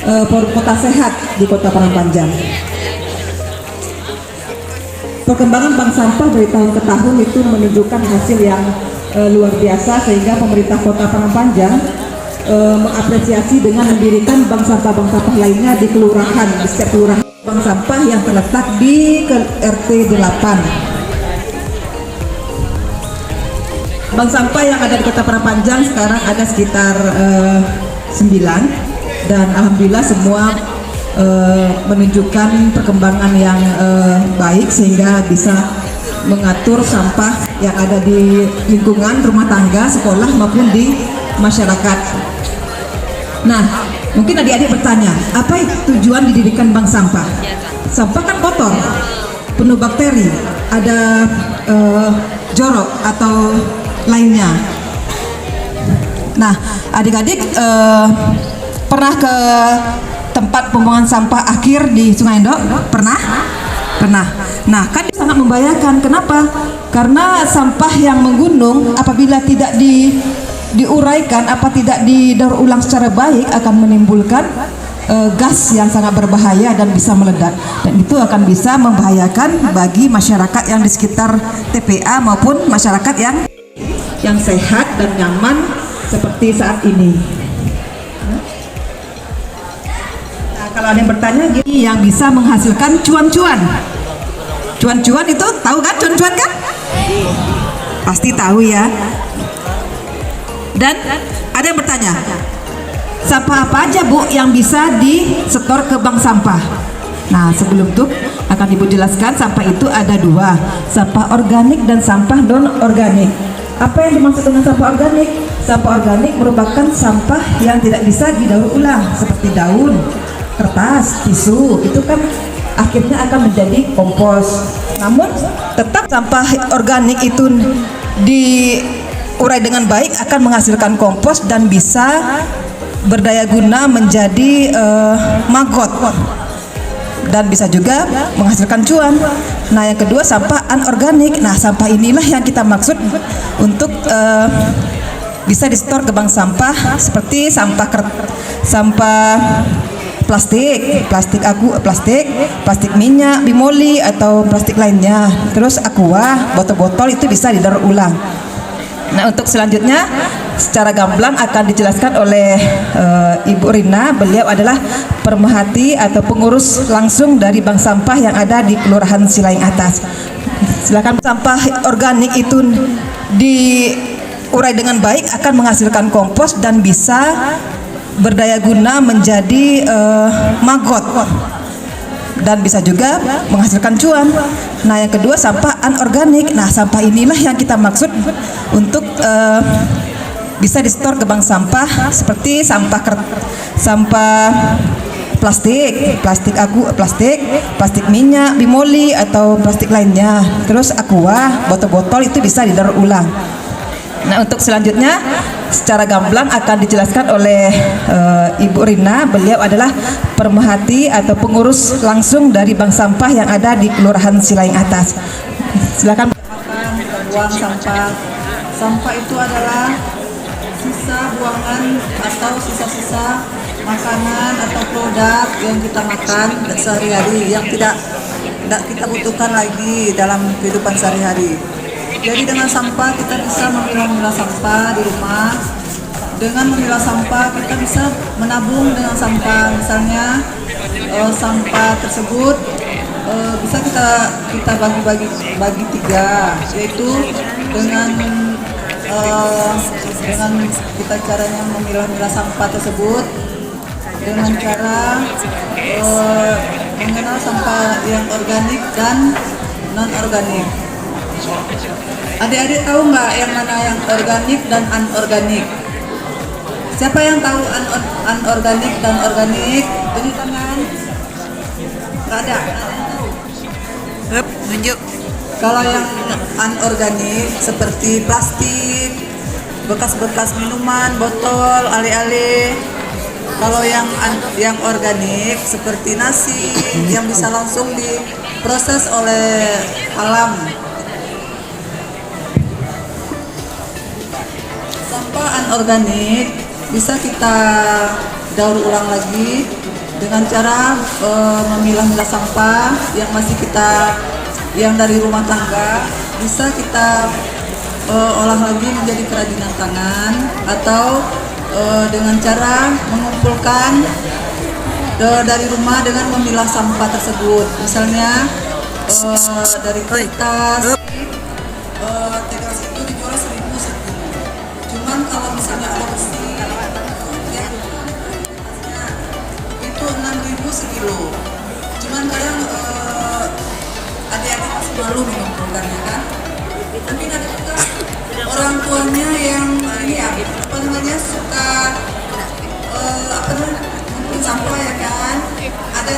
Forum Kota Sehat di Kota Parangpanjang. Perkembangan bank sampah dari tahun ke tahun itu menunjukkan hasil yang luar biasa, sehingga pemerintah Kota Parangpanjang mengapresiasi dengan mendirikan bank sampah lainnya di kelurahan, di setiap kelurahan. Bank sampah yang terletak di RT 8. Bank sampah yang ada di Kota Parangpanjang sekarang ada sekitar 9, dan alhamdulillah semua menunjukkan perkembangan yang baik, sehingga bisa mengatur sampah yang ada di lingkungan rumah tangga, sekolah maupun di masyarakat. Nah, mungkin adik-adik bertanya, apa tujuan didirikan bank sampah? Sampah kan kotor, penuh bakteri, ada jorok atau lainnya. Nah, adik-adik pernah ke tempat pembuangan sampah akhir di Sungai Endok? Pernah? Pernah. Nah, kan sangat membahayakan. Kenapa? Karena sampah yang menggunung apabila tidak diuraikan, tidak didaur ulang secara baik, akan menimbulkan gas yang sangat berbahaya dan bisa meledak, dan itu akan bisa membahayakan bagi masyarakat yang di sekitar TPA maupun masyarakat yang sehat dan nyaman seperti saat ini. Nah, kalau ada yang bertanya, gini, yang bisa menghasilkan cuan-cuan. Cuan-cuan itu tahu kan? Cuan-cuan kan? Pasti tahu ya. Dan ada yang bertanya, sampah apa aja Bu yang bisa disetor ke bank sampah? Nah, sebelum itu akan Ibu jelaskan, sampah itu ada dua, sampah organik dan sampah non organik. Apa yang dimaksud dengan sampah organik? Sampah organik merupakan sampah yang tidak bisa didaur ulang, seperti daun, kertas, tisu. Itu kan akhirnya akan menjadi kompos. Namun tetap sampah organik itu diurai dengan baik akan menghasilkan kompos dan bisa berdaya guna menjadi maggot, dan bisa juga menghasilkan cuan. Nah, yang kedua sampah anorganik. Nah, sampah inilah yang kita maksud untuk bisa disetor ke bank sampah, seperti sampah plastik, plastik minyak, bimoli atau plastik lainnya. Terus aqua, botol-botol itu bisa didaur ulang. Nah, untuk selanjutnya secara gamblang akan dijelaskan oleh Ibu Rina. Beliau adalah pemerhati atau pengurus langsung dari bank sampah yang ada di Kelurahan Silaing Atas. Silakan. Sampah organik itu diurai dengan baik akan menghasilkan kompos dan bisa berdaya guna menjadi maggot, dan bisa juga menghasilkan cuan. Nah, yang kedua sampah anorganik. Nah, sampah inilah yang kita maksud untuk bisa disetor ke bank sampah, seperti sampah plastik minyak, bimoli atau plastik lainnya. Terus aqua, botol-botol itu bisa didaur ulang. Nah, untuk selanjutnya secara gamblang akan dijelaskan oleh Ibu Rina. Beliau adalah pemerhati atau pengurus langsung dari bank sampah yang ada di Kelurahan Silaing Atas. Silakan. Buang sampah. Sampah itu adalah sisa buangan atau sisa-sisa makanan atau produk yang kita makan sehari-hari yang tidak kita butuhkan lagi dalam kehidupan sehari-hari. Jadi dengan sampah kita bisa memilah sampah di rumah. Dengan memilah sampah kita bisa menabung dengan sampah. Misalnya sampah tersebut bisa kita bagi tiga, yaitu dengan kita caranya memilah sampah tersebut dengan cara mengenal sampah yang organik dan non organik. Adik-adik tahu nggak yang mana yang organik dan anorganik? Siapa yang tahu anorganik dan organik? Tunjuk tangan. Nggak ada. Tunjuk. Kalau yang anorganik seperti plastik, bekas-bekas minuman, botol, ale-ale. Kalau yang organik seperti nasi yang bisa langsung diproses oleh alam. Sampah anorganik bisa kita daur ulang lagi dengan cara memilah-milah sampah yang masih yang dari rumah tangga bisa kita olah lagi menjadi kerajinan tangan, atau dengan cara mengumpulkan dari rumah dengan memilah sampah tersebut. Misalnya dari kertas, tegas itu dijual 1.000 sekilo. Cuman kalau misalnya ada besi, ya, itu 6.000 sekilo. Cuman kadang adik-adik masih malu mengumpulkannya kan. Mungkin ada juga orang tuanya yang ini ya, apa namanya, suka apa namanya, ngumpulin sampah ya kan. Ada